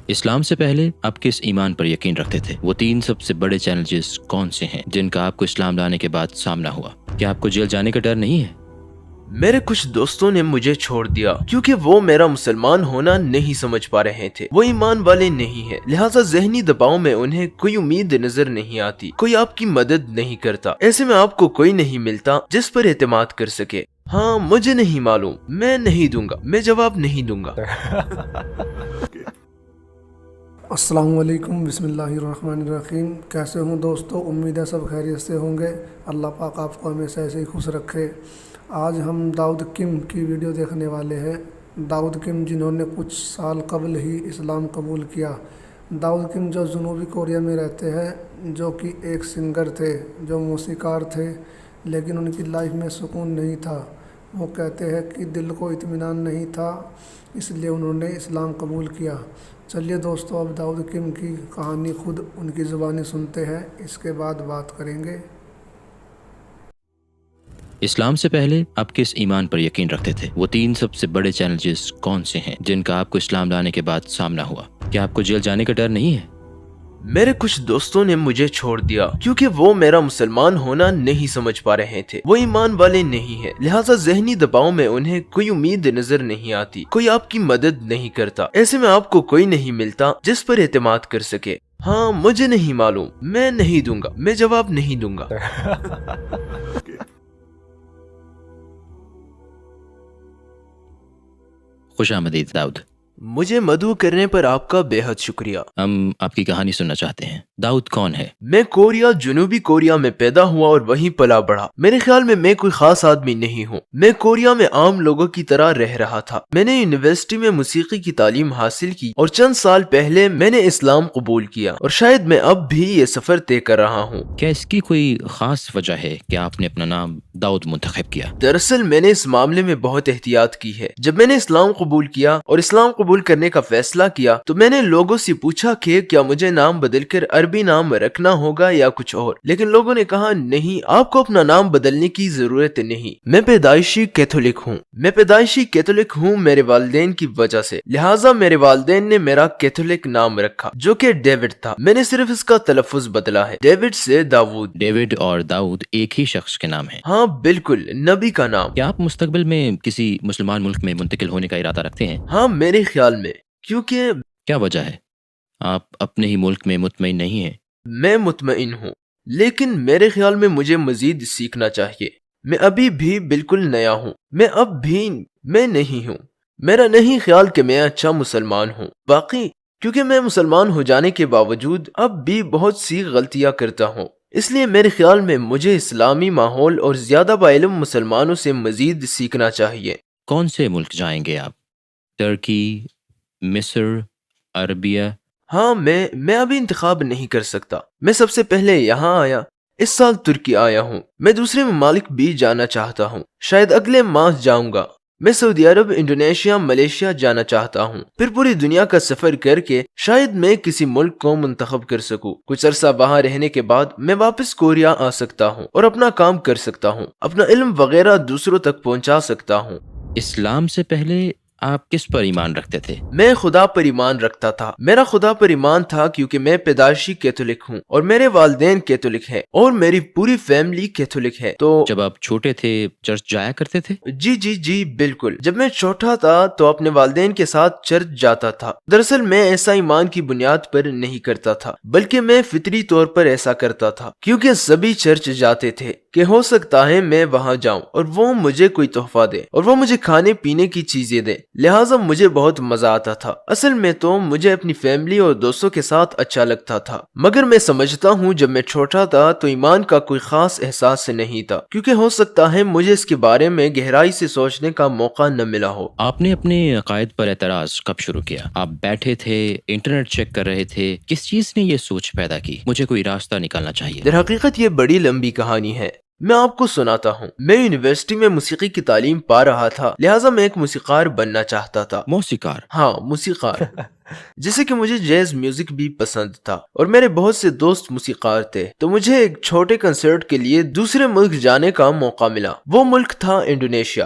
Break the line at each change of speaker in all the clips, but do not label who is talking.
اسلام سے پہلے آپ کس ایمان پر یقین رکھتے تھے؟ وہ 3 سب سے بڑے چیلنجز کون سے ہیں جن کا آپ کو اسلام لانے کے بعد سامنا ہوا؟ کیا آپ کو جیل جانے کا ڈر نہیں ہے؟
میرے کچھ دوستوں نے مجھے چھوڑ دیا کیونکہ وہ میرا مسلمان ہونا نہیں سمجھ پا رہے تھے۔ وہ ایمان والے نہیں ہیں، لہٰذا ذہنی دباؤ میں انہیں کوئی امید نظر نہیں آتی، کوئی آپ کی مدد نہیں کرتا۔ ایسے میں آپ کو کوئی نہیں ملتا جس پر اعتماد کر سکے۔ ہاں مجھے نہیں معلوم، میں نہیں دوں گا، میں جواب نہیں دوں گا۔
السلام علیکم، بسم اللہ الرحمن الرحیم۔ کیسے ہوں دوستو؟ امید ہے سب خیریت سے ہوں گے۔ اللہ پاک آپ کو ہمیشہ ایسے ہی خوش رکھے۔ آج ہم داؤد کم کی ویڈیو دیکھنے والے ہیں۔ داؤد کم جنہوں نے کچھ سال قبل ہی اسلام قبول کیا۔ داؤد کم جو جنوبی کوریا میں رہتے ہیں، جو کہ ایک سنگر تھے، جو موسیقار تھے، لیکن ان کی لائف میں سکون نہیں تھا۔ وہ کہتے ہیں کہ دل کو اطمینان نہیں تھا، اس لیے انہوں نے اسلام قبول کیا۔ چلیے دوستو، اب داؤد کم کی کہانی خود ان کی زبانی سنتے ہیں، اس کے بعد بات کریں گے۔
اسلام سے پہلے آپ کس ایمان پر یقین رکھتے تھے؟ وہ 3 سب سے بڑے چیلنجز کون سے ہیں جن کا آپ کو اسلام لانے کے بعد سامنا ہوا؟ کیا آپ کو جیل جانے کا ڈر نہیں ہے؟
میرے کچھ دوستوں نے مجھے چھوڑ دیا کیونکہ وہ میرا مسلمان ہونا نہیں سمجھ پا رہے تھے۔ وہ ایمان والے نہیں ہیں، لہٰذا ذہنی دباؤ میں انہیں کوئی امید نظر نہیں آتی، کوئی آپ کی مدد نہیں کرتا۔ ایسے میں آپ کو کوئی نہیں ملتا جس پر اعتماد کر سکے۔ ہاں مجھے نہیں معلوم، میں نہیں دوں گا، میں جواب نہیں دوں گا۔
خوش آمدید داؤد۔
مجھے مدعو کرنے پر آپ کا بے حد شکریہ۔
ہم آپ کی کہانی سننا چاہتے ہیں۔ داؤد کون ہے؟
میں کوریا، جنوبی کوریا میں پیدا ہوا اور وہیں پلا بڑھا۔ میرے خیال میں کوئی خاص آدمی نہیں ہوں۔ میں کوریا میں عام لوگوں کی طرح رہ رہا تھا۔ میں نے یونیورسٹی میں موسیقی کی تعلیم حاصل کی اور چند سال پہلے میں نے اسلام قبول کیا، اور شاید میں اب بھی یہ سفر طے کر رہا ہوں۔
کیا اس کی کوئی خاص وجہ ہے کہ آپ نے اپنا نام داؤد منتخب کیا؟
دراصل میں نے اس معاملے میں بہت احتیاط کی ہے۔ جب میں نے اسلام قبول کیا اور اسلام قبول کرنے کا فیصلہ کیا تو میں نے لوگوں سے پوچھا کہ کیا مجھے نام بدل کر عربی نام رکھنا ہوگا یا کچھ اور، لیکن لوگوں نے کہا نہیں، آپ کو اپنا نام بدلنے کی ضرورت نہیں۔ میں پیدائشی کیتھولک ہوں میرے والدین کی وجہ سے، لہٰذا میرے والدین نے میرا کیتھولک نام رکھا جو کہ ڈیوڈ تھا۔ میں نے صرف اس کا تلفظ بدلا ہے، ڈیوڈ سے داؤد۔
ڈیوڈ اور داؤد ایک ہی شخص کے نام ہیں؟
ہاں بالکل، نبی کا نام۔
کیا آپ مستقبل میں کسی مسلمان ملک میں منتقل ہونے کا ارادہ رکھتے ہیں؟
ہاں میرے خیال میں، کیونکہ
کیا وجہ ہے؟ آپ اپنے ہی ملک میں مطمئن نہیں ہیں؟
میں مطمئن ہوں، لیکن میرے خیال میں مجھے مزید سیکھنا چاہیے۔ میں ابھی بھی بالکل نیا ہوں، میں نہیں ہوں۔ میرا نہیں خیال کہ میں اچھا مسلمان ہوں، باقی کیونکہ میں مسلمان ہو جانے کے باوجود اب بھی بہت سی غلطیاں کرتا ہوں، اس لیے میرے خیال میں مجھے اسلامی ماحول اور زیادہ باعلم مسلمانوں سے مزید سیکھنا چاہیے۔
کون سے ملک جائیں گے آپ؟ ترکی، مصر، عربیہ؟
ہاں میں ابھی انتخاب نہیں کر سکتا۔ میں سب سے پہلے یہاں آیا، اس سال ترکی آیا ہوں۔ میں دوسرے ممالک بھی جانا چاہتا ہوں، شاید اگلے ماہ جاؤں گا۔ میں سعودی عرب، انڈونیشیا، ملیشیا جانا چاہتا ہوں۔ پھر پوری دنیا کا سفر کر کے شاید میں کسی ملک کو منتخب کر سکوں۔ کچھ عرصہ وہاں رہنے کے بعد میں واپس کوریا آ سکتا ہوں اور اپنا کام کر سکتا ہوں، اپنا علم وغیرہ دوسروں تک پہنچا سکتا ہوں۔
اسلام سے پہلے آپ کس پر ایمان رکھتے تھے؟
میں خدا پر ایمان رکھتا تھا۔ میرا خدا پر ایمان تھا کیونکہ میں پیدائشی کیتھولک ہوں اور میرے والدین کیتھولک ہیں اور میری پوری فیملی کیتھولک ہے۔ تو
جب آپ چھوٹے تھے چرچ جایا کرتے تھے؟
جی بالکل۔ جب میں چھوٹا تھا تو اپنے والدین کے ساتھ چرچ جاتا تھا۔ دراصل میں ایسا ایمان کی بنیاد پر نہیں کرتا تھا، بلکہ میں فطری طور پر ایسا کرتا تھا کیونکہ سبھی چرچ جاتے تھے کہ ہو سکتا ہے میں وہاں جاؤں اور وہ مجھے کوئی تحفہ دے اور وہ مجھے کھانے پینے کی چیزیں دے، لہٰذا مجھے بہت مزہ آتا تھا۔ اصل میں تو مجھے اپنی فیملی اور دوستوں کے ساتھ اچھا لگتا تھا، مگر میں سمجھتا ہوں جب میں چھوٹا تھا تو ایمان کا کوئی خاص احساس نہیں تھا، کیونکہ ہو سکتا ہے مجھے اس کے بارے میں گہرائی سے سوچنے کا موقع نہ ملا ہو۔
آپ نے اپنے عقائد پر اعتراض کب شروع کیا؟ آپ بیٹھے تھے، انٹرنیٹ چیک کر رہے تھے، کس چیز نے یہ سوچ پیدا کی مجھے کوئی راستہ نکالنا چاہیے؟
در حقیقت یہ بڑی لمبی کہانی ہے، میں آپ کو سناتا ہوں۔ میں یونیورسٹی میں موسیقی کی تعلیم پا رہا تھا، لہٰذا میں ایک موسیقار بننا چاہتا تھا۔
موسیقار؟
ہاں موسیقار، جیسے کہ مجھے جیز میوزک بھی پسند تھا اور میرے بہت سے دوست موسیقار تھے، تو مجھے ایک چھوٹے کنسرٹ کے لیے دوسرے ملک جانے کا موقع ملا۔ وہ ملک تھا انڈونیشیا۔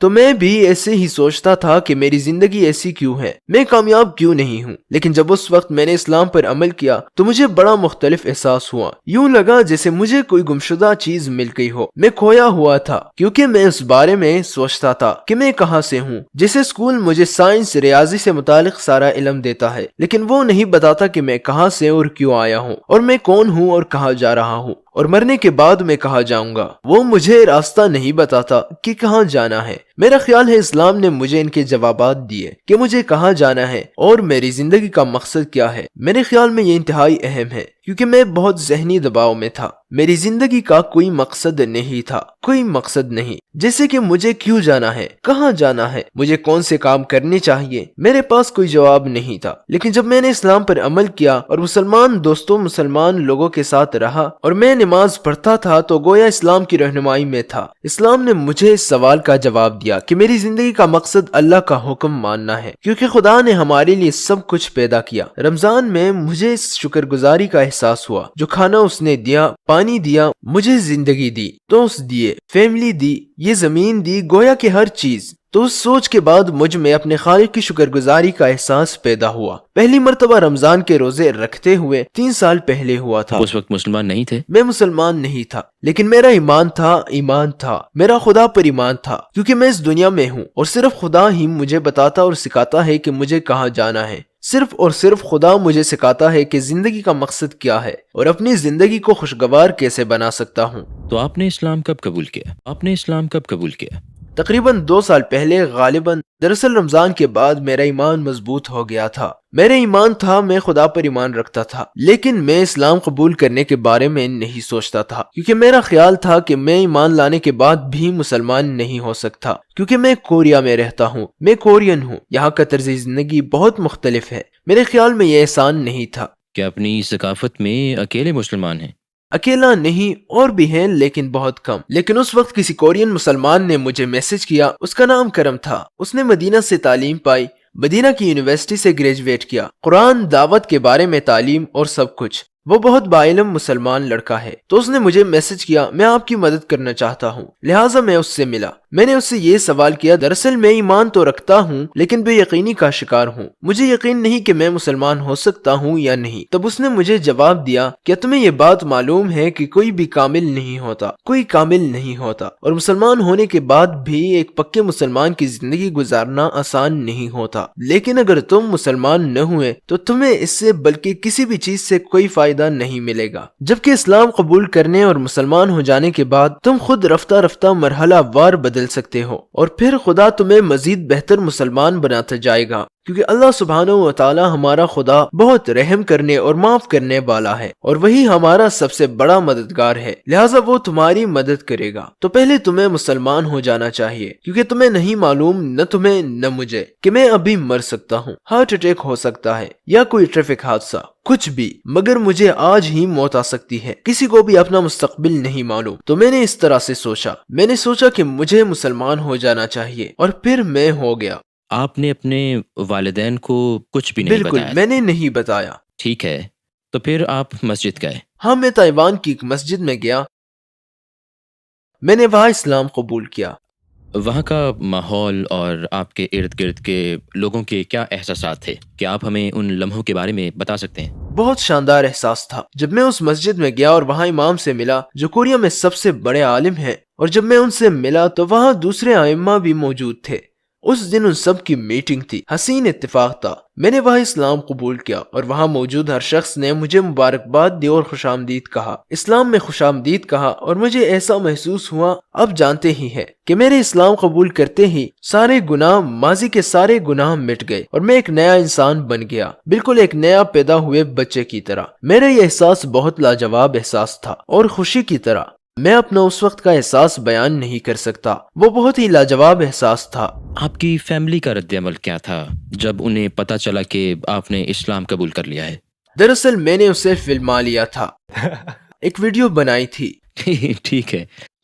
تو میں بھی ایسے ہی سوچتا تھا کہ میری زندگی ایسی کیوں ہے، میں کامیاب کیوں نہیں ہوں۔ لیکن جب اس وقت میں نے اسلام پر عمل کیا تو مجھے بڑا مختلف احساس ہوا، یوں لگا جیسے مجھے کوئی گمشدہ چیز مل گئی ہو۔ میں کھویا ہوا تھا کیونکہ میں اس بارے میں سوچتا تھا کہ میں کہاں سے ہوں۔ جیسے اسکول مجھے سائنس ریاضی سے متعلق سارا علم دیتا ہے، لیکن وہ نہیں بتاتا کہ میں کہاں سے اور کیوں آیا ہوں، اور میں کون ہوں اور کہاں جا رہا ہوں، اور مرنے کے بعد میں کہاں جاؤں گا۔ وہ مجھے راستہ نہیں بتاتا کہ کہاں جانا ہے۔ میرا خیال ہے اسلام نے مجھے ان کے جوابات دیے کہ مجھے کہاں جانا ہے اور میری زندگی کا مقصد کیا ہے۔ میرے خیال میں یہ انتہائی اہم ہے کیونکہ میں بہت ذہنی دباؤ میں تھا۔ میری زندگی کا کوئی مقصد نہیں تھا، کوئی مقصد نہیں، جیسے کہ مجھے کیوں جانا ہے، کہاں جانا ہے، مجھے کون سے کام کرنے چاہیے۔ میرے پاس کوئی جواب نہیں تھا۔ لیکن جب میں نے اسلام پر عمل کیا اور مسلمان دوستوں، مسلمان لوگوں کے ساتھ رہا اور میں نماز پڑھتا تھا تو گویا اسلام کی رہنمائی میں تھا۔ اسلام نے مجھے اس سوال کا جواب دیا کہ میری زندگی کا مقصد اللہ کا حکم ماننا ہے، کیونکہ خدا نے ہمارے لیے سب کچھ پیدا کیا۔ رمضان میں مجھے اس شکر گزاری کا احساس ہوا، جو کھانا اس نے دیا، پانی دیا، مجھے زندگی دی، دوست دیے، فیملی دی، یہ زمین دی، گویا کہ ہر چیز۔ تو اس سوچ کے بعد مجھ میں اپنے خالق کی شکر گزاری کا احساس پیدا ہوا۔ پہلی مرتبہ رمضان کے روزے رکھتے ہوئے 3 سال پہلے ہوا تھا۔
اس وقت مسلمان نہیں تھے؟
میں مسلمان نہیں تھا، لیکن میرا ایمان تھا، میرا خدا پر ایمان تھا، کیونکہ میں اس دنیا میں ہوں اور صرف خدا ہی مجھے بتاتا اور سکھاتا ہے کہ مجھے کہاں جانا ہے۔ صرف اور صرف خدا مجھے سکھاتا ہے کہ زندگی کا مقصد کیا ہے اور اپنی زندگی کو خوشگوار کیسے بنا سکتا ہوں۔
تو آپ نے اسلام کب قبول کیا؟
تقریباً 2 سال پہلے غالباً۔ دراصل رمضان کے بعد میرا ایمان مضبوط ہو گیا تھا۔ میرا ایمان تھا، میں خدا پر ایمان رکھتا تھا، لیکن میں اسلام قبول کرنے کے بارے میں نہیں سوچتا تھا، کیونکہ میرا خیال تھا کہ میں ایمان لانے کے بعد بھی مسلمان نہیں ہو سکتا، کیونکہ میں کوریا میں رہتا ہوں، میں کورین ہوں، یہاں کا طرز زندگی بہت مختلف ہے۔ میرے خیال میں یہ احسان نہیں تھا
کہ اپنی ثقافت میں اکیلے مسلمان ہیں۔
اکیلا نہیں، اور بھی ہیں لیکن بہت کم۔ لیکن اس وقت کسی کورین مسلمان نے مجھے میسج کیا، اس کا نام کرم تھا۔ اس نے مدینہ سے تعلیم پائی، مدینہ کی یونیورسٹی سے گریجویٹ کیا، قرآن، دعوت کے بارے میں تعلیم اور سب کچھ۔ وہ بہت باعلم مسلمان لڑکا ہے۔ تو اس نے مجھے میسج کیا، میں آپ کی مدد کرنا چاہتا ہوں، لہٰذا میں اس سے ملا۔ میں نے اس سے یہ سوال کیا، دراصل میں ایمان تو رکھتا ہوں لیکن بے یقینی کا شکار ہوں، مجھے یقین نہیں کہ میں مسلمان ہو سکتا ہوں یا نہیں۔ تب اس نے مجھے جواب دیا، کیا تمہیں یہ بات معلوم ہے کہ کوئی بھی کامل نہیں ہوتا، اور مسلمان ہونے کے بعد بھی ایک پکے مسلمان کی زندگی گزارنا آسان نہیں ہوتا، لیکن اگر تم مسلمان نہ ہوئے تو تمہیں اس سے بلکہ کسی بھی چیز سے کوئی فائدہ نہیں ملے گا، جبکہ اسلام قبول کرنے اور مسلمان ہو جانے کے بعد تم خود رفتہ رفتہ مرحلہ وار بدل سکتے ہو، اور پھر خدا تمہیں مزید بہتر مسلمان بناتا جائے گا، کیونکہ اللہ سبحانہ و تعالی ہمارا خدا بہت رحم کرنے اور معاف کرنے والا ہے، اور وہی ہمارا سب سے بڑا مددگار ہے، لہٰذا وہ تمہاری مدد کرے گا۔ تو پہلے تمہیں مسلمان ہو جانا چاہیے، کیونکہ تمہیں نہیں معلوم، نہ تمہیں نہ مجھے، کہ میں ابھی مر سکتا ہوں، ہارٹ اٹیک ہو سکتا ہے یا کوئی ٹریفک حادثہ، کچھ بھی، مگر مجھے آج ہی موت آ سکتی ہے۔ کسی کو بھی اپنا مستقبل نہیں معلوم۔ تو میں نے اس طرح سے سوچا کہ مجھے مسلمان ہو جانا چاہیے، اور پھر میں ہو گیا۔
آپ نے اپنے والدین کو کچھ بھی نہیں بتایا؟
بالکل، میں نے نہیں بتایا۔
ٹھیک ہے، تو پھر آپ مسجد گئے؟
ہاں، میں تائیوان کی ایک مسجد میں گیا، میں نے وہاں اسلام قبول کیا۔
وہاں کا ماحول اور آپ کے ارد گرد کے لوگوں کے کیا احساسات تھے؟ کیا آپ ہمیں ان لمحوں کے بارے میں بتا سکتے ہیں؟
بہت شاندار احساس تھا جب میں اس مسجد میں گیا اور وہاں امام سے ملا جو کوریا میں سب سے بڑے عالم ہیں، اور جب میں ان سے ملا تو وہاں دوسرے ائمہ بھی موجود تھے۔ اس دن ان سب کی میٹنگ تھی، حسین اتفاق تھا۔ میں نے وہاں اسلام قبول کیا اور وہاں موجود ہر شخص نے مجھے مبارکباد دی اور خوش آمدید کہا، اسلام میں خوش آمدید کہا، اور مجھے ایسا محسوس ہوا، اب جانتے ہی ہیں کہ میرے اسلام قبول کرتے ہی سارے گناہ، ماضی کے سارے گناہ مٹ گئے اور میں ایک نیا انسان بن گیا، بالکل ایک نیا پیدا ہوئے بچے کی طرح۔ میرا یہ احساس بہت لاجواب احساس تھا اور خوشی کی طرح، میں اپنا اس وقت کا احساس بیان نہیں کر سکتا، وہ بہت ہی لاجواب احساس تھا۔
آپ کی فیملی کا رد عمل کیا تھا جب انہیں پتہ چلا کہ آپ نے اسلام قبول کر لیا ہے؟
دراصل میں نے اسے فلما لیا تھا، ایک ویڈیو بنائی تھی۔
ٹھیک ہے،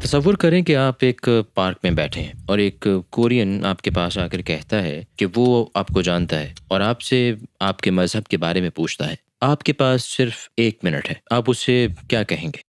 تصور کریں کہ آپ ایک پارک میں بیٹھے ہیں اور ایک کورین آپ کے پاس آ کر کہتا ہے کہ وہ آپ کو جانتا ہے اور آپ سے آپ کے مذہب کے بارے میں پوچھتا ہے. آپ کے پاس صرف 1 منٹ ہے، آپ اسے کیا کہیں گے؟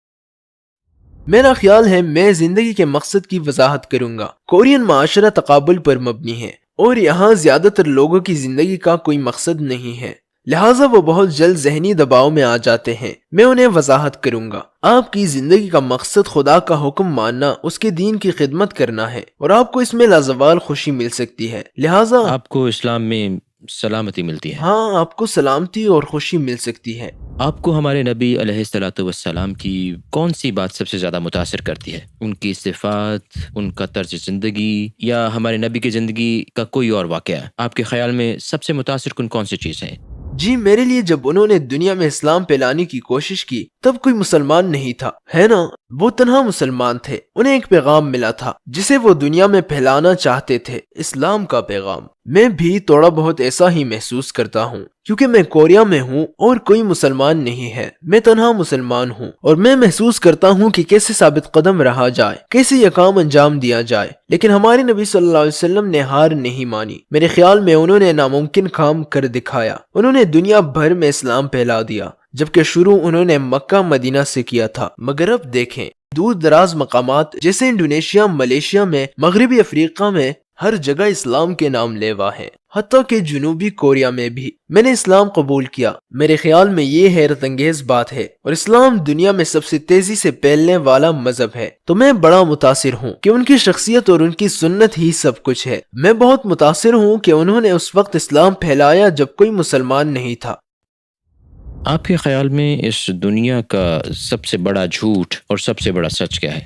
میرا خیال ہے میں زندگی کے مقصد کی وضاحت کروں گا. کورین معاشرہ تقابل پر مبنی ہے اور یہاں زیادہ تر لوگوں کی زندگی کا کوئی مقصد نہیں ہے، لہٰذا وہ بہت جلد ذہنی دباؤ میں آ جاتے ہیں. میں انہیں وضاحت کروں گا آپ کی زندگی کا مقصد خدا کا حکم ماننا، اس کے دین کی خدمت کرنا ہے اور آپ کو اس میں لازوال خوشی مل سکتی ہے. لہٰذا
آپ کو اسلام میں سلامتی ملتی ہے.
ہاں، آپ کو سلامتی اور خوشی مل سکتی ہے.
آپ کو ہمارے نبی علیہ الصلوۃ والسلام کی کون سی بات سب سے زیادہ متاثر کرتی ہے؟ ان کی صفات، ان کا طرز زندگی، یا ہمارے نبی کی زندگی کا کوئی اور واقعہ؟ آپ کے خیال میں سب سے متاثر کن کون سی چیز ہے؟
جی، میرے لیے جب انہوں نے دنیا میں اسلام پھیلانے کی کوشش کی تب کوئی مسلمان نہیں تھا، ہے نا؟ وہ تنہا مسلمان تھے. انہیں ایک پیغام ملا تھا جسے وہ دنیا میں پھیلانا چاہتے تھے، اسلام کا پیغام. میں بھی تھوڑا بہت ایسا ہی محسوس کرتا ہوں کیونکہ میں کوریا میں ہوں اور کوئی مسلمان نہیں ہے. میں تنہا مسلمان ہوں اور میں محسوس کرتا ہوں کہ کیسے ثابت قدم رہا جائے، کیسے یہ کام انجام دیا جائے. لیکن ہمارے نبی صلی اللہ علیہ وسلم نے ہار نہیں مانی. میرے خیال میں انہوں نے ناممکن کام کر دکھایا. انہوں نے دنیا بھر میں اسلام پھیلا دیا، جبکہ شروع انہوں نے مکہ مدینہ سے کیا تھا. مگر اب دیکھیں، دور دراز مقامات جیسے انڈونیشیا، ملیشیا میں، مغربی افریقہ میں، ہر جگہ اسلام کے نام لیوا ہے. حتیٰ کہ جنوبی کوریا میں بھی میں نے اسلام قبول کیا. میرے خیال میں یہ حیرت انگیز بات ہے اور اسلام دنیا میں سب سے تیزی سے پھیلنے والا مذہب ہے. تو میں بڑا متاثر ہوں کہ ان کی شخصیت اور ان کی سنت ہی سب کچھ ہے. میں بہت متاثر ہوں کہ انہوں نے اس وقت اسلام پھیلایا جب کوئی مسلمان نہیں تھا.
آپ کے خیال میں اس دنیا کا سب سے بڑا جھوٹ اور سب سے بڑا سچ کیا ہے؟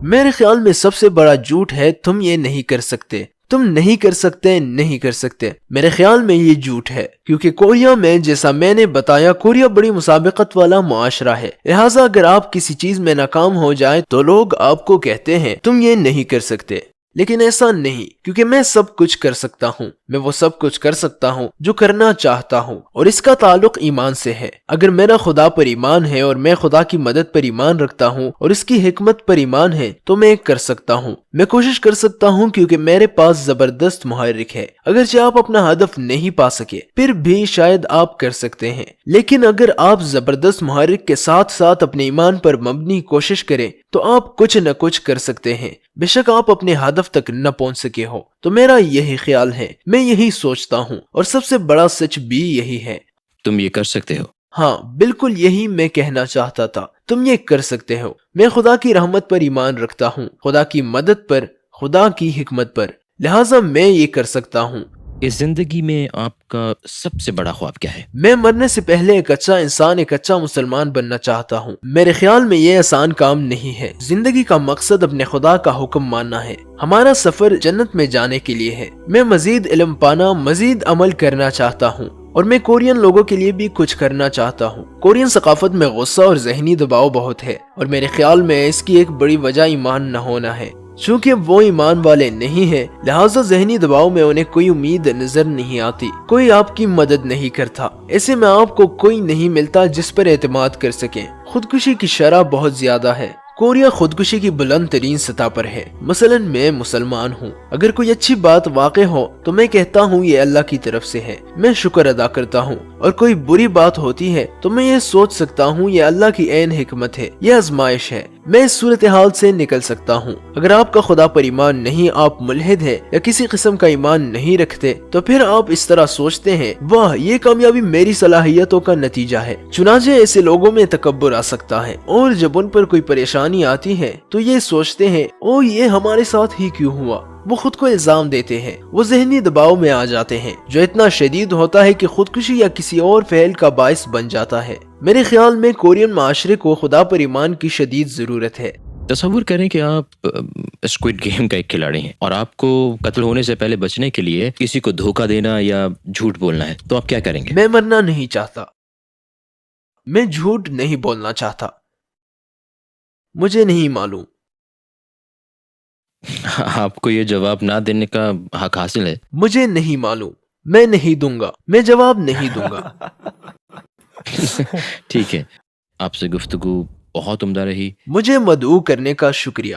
میرے خیال میں سب سے بڑا جھوٹ ہے تم یہ نہیں کر سکتے، تم نہیں کر سکتے، نہیں کر سکتے. میرے خیال میں یہ جھوٹ ہے کیونکہ کوریا میں، جیسا میں نے بتایا، کوریا بڑی مسابقت والا معاشرہ ہے. لہٰذا اگر آپ کسی چیز میں ناکام ہو جائے تو لوگ آپ کو کہتے ہیں تم یہ نہیں کر سکتے. لیکن ایسا نہیں، کیونکہ میں سب کچھ کر سکتا ہوں. میں وہ سب کچھ کر سکتا ہوں جو کرنا چاہتا ہوں، اور اس کا تعلق ایمان سے ہے. اگر میرا خدا پر ایمان ہے اور میں خدا کی مدد پر ایمان رکھتا ہوں اور اس کی حکمت پر ایمان ہے تو میں کر سکتا ہوں. میں کوشش کر سکتا ہوں کیونکہ میرے پاس زبردست محرک ہے. اگرچہ آپ اپنا ہدف نہیں پا سکے پھر بھی شاید آپ کر سکتے ہیں. لیکن اگر آپ زبردست محرک کے ساتھ ساتھ اپنے ایمان پر مبنی کوشش کریں تو آپ کچھ نہ کچھ کر سکتے ہیں، بے شک آپ اپنے ہدف تک نہ پہنچ سکے ہو. تو میرا یہی خیال ہے، میں یہی سوچتا ہوں، اور سب سے بڑا سچ بھی یہی ہے.
تم یہ کر سکتے ہو.
ہاں، بالکل یہی میں کہنا چاہتا تھا. تم یہ کر سکتے ہو. میں خدا کی رحمت پر ایمان رکھتا ہوں، خدا کی مدد پر، خدا کی حکمت پر، لہٰذا میں یہ کر سکتا ہوں.
اس زندگی میں آپ کا سب سے بڑا خواب کیا ہے؟
میں مرنے سے پہلے ایک اچھا انسان، ایک اچھا مسلمان بننا چاہتا ہوں. میرے خیال میں یہ آسان کام نہیں ہے. زندگی کا مقصد اپنے خدا کا حکم ماننا ہے. ہمارا سفر جنت میں جانے کے لیے ہے. میں مزید علم پانا، مزید عمل کرنا چاہتا ہوں، اور میں کورین لوگوں کے لیے بھی کچھ کرنا چاہتا ہوں. کورین ثقافت میں غصہ اور ذہنی دباؤ بہت ہے، اور میرے خیال میں اس کی ایک بڑی وجہ ایمان نہ ہونا ہے. چونکہ وہ ایمان والے نہیں ہیں، لہٰذا ذہنی دباؤ میں انہیں کوئی امید نظر نہیں آتی. کوئی آپ کی مدد نہیں کرتا. ایسے میں آپ کو کوئی نہیں ملتا جس پر اعتماد کر سکیں. خودکشی کی شرح بہت زیادہ ہے. کوریا خودکشی کی بلند ترین سطح پر ہے. مثلا میں مسلمان ہوں. اگر کوئی اچھی بات واقع ہو تو میں کہتا ہوں یہ اللہ کی طرف سے ہے، میں شکر ادا کرتا ہوں. اور کوئی بری بات ہوتی ہے تو میں یہ سوچ سکتا ہوں یہ اللہ کی عین حکمت ہے، یہ آزمائش ہے. میں اس صورتحال سے نکل سکتا ہوں. اگر آپ کا خدا پر ایمان نہیں، آپ ملحد ہیں یا کسی قسم کا ایمان نہیں رکھتے، تو پھر آپ اس طرح سوچتے ہیں واہ یہ کامیابی میری صلاحیتوں کا نتیجہ ہے. چنانچہ ایسے لوگوں میں تکبر آ سکتا ہے، اور جب ان پر کوئی پریشانی آتی ہے تو یہ سوچتے ہیں او یہ ہمارے ساتھ ہی کیوں ہوا. وہ خود کو الزام دیتے ہیں. وہ ذہنی دباؤ میں آ جاتے ہیں جو اتنا شدید ہوتا ہے کہ خودکشی یا کسی اور فعل کا باعث بن جاتا ہے. میرے خیال میں کورین معاشرے کو خدا پر ایمان کی شدید ضرورت ہے.
تصور کریں کہ آپ اسکوئڈ گیم کا ایک کھلاڑی ہیں اور آپ کو قتل ہونے سے پہلے بچنے کے لیے کسی کو دھوکہ دینا یا جھوٹ بولنا ہے، تو آپ کیا کریں گے؟
میں مرنا نہیں چاہتا. میں جھوٹ نہیں بولنا چاہتا. مجھے نہیں معلوم.
آپ کو یہ جواب نہ دینے کا حق حاصل ہے.
مجھے نہیں معلوم. میں نہیں دوں گا. میں جواب نہیں دوں گا.
ٹھیک ہے، آپ سے گفتگو بہت عمدہ رہی.
مجھے مدعو کرنے کا شکریہ.